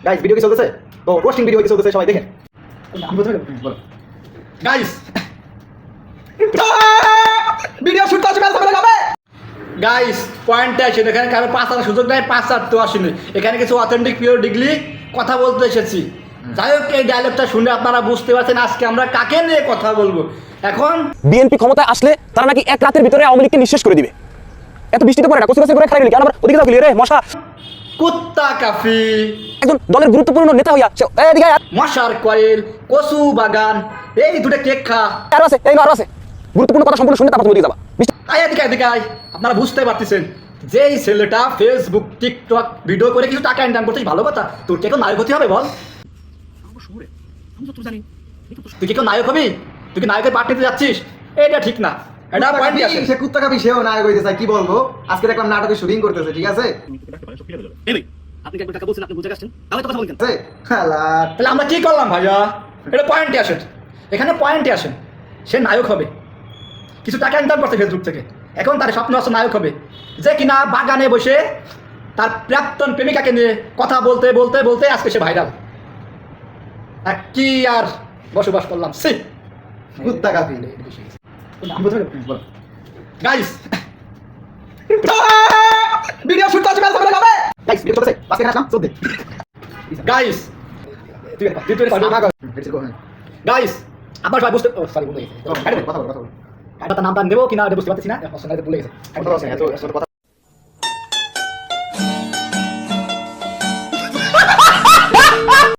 Guys video কি চলতেছে? তো রোস্টিং ভিডিও কি চলতেছে সবাই দেখেন। আমি প্রথমে বলো গাইস ভিডিও শুট করতে হবে যাবে। গাইস পয়েন্টে আসে এখানে কারো পাস আসার সুযোগ নাই, পাস তো আসেনি। এখানে কিছু অথেন্টিক পিওর ডিগ্রি কথা বলতে এসেছি। যাই হোক, এই ডায়লগটা শুনে আপনারা বুঝতে পারছেন আজকে আমরা কাকে নিয়ে কথা বলবো। এখন বিএনপি ক্ষমতায় আসলে তারা নাকি এক রাতের ভিতরে আওয়ামী লীগকে নিঃশেষ করে দিবে। এত বৃষ্টিতে পড়ে না, কচু গাছে করে খারাপ কেন আবার ওদিকে যাও রে মশা। কুত্তা কাফি একজন দলের গুরুত্বপূর্ণ নেতা হইয়া এদিকে মশার কয়েল, কচু বাগান, এই দুটো কেক খা। আরো আছে, এই আরো আছে গুরুত্বপূর্ণ কথা সম্পূর্ণ শুনে তারপর তুমি ওদিকে যাবা। আয় এদিকে এদিকে আয়। আপনারা বুঝতে পারতেছেন যে এই ছেলেটা ফেসবুক টিকটক ভিডিও করে কিছু টাকা ইনকাম করছিস, ভালো কথা। তোর কি এখন নায়ক হতে হবে বল? তুই কি কেউ নায়ক হবি? তুই কি নায়কের পার্টিতে যাচ্ছিস? এটা ঠিক না। এটা পয়েন্ট আছে। সে কুত্তা কাপি সেও নায়ক হইতে চায়, কি বলবো? আজকে দেখলাম নাটকের শুটিং করতেছে, ঠিক আছে? আপনি কি একবার টাকা বলছেন, আপনি বুঝে গেছেন, তাহলে তো কথা বলছেন। হালার তাহলে আমরা কি করলাম ভাইয়া? এটা পয়েন্টে আসেন, এখানে পয়েন্টে আসেন। সে নায়ক হবে, কিছু টাকা ইনকাম করছে ফেসবুক থেকে, এখন তার স্বপ্ন আছে নায়ক হবে। যে কিনা বাগানে বসে তার প্রাক্তন প্রেমিকাকে নিয়ে কথা বলতে বলতে বলতে আজকে সে ভাইরাল। আর কি আর বসবাস করলাম সে কুত্তা কাপি। আমি প্রথমে বলো গাইস ভিডিও শুট করতে হবে যাবে। গাইস ভিডিও চলতেছে, আজকে আসলাম চলতে। গাইস গাইস আপনার সবাই বুঝতে সরি বলে গেছে কথা বলো নামটা দেবো কিনা বুঝতে পারতেছি না, ভুলে গেছে। কথা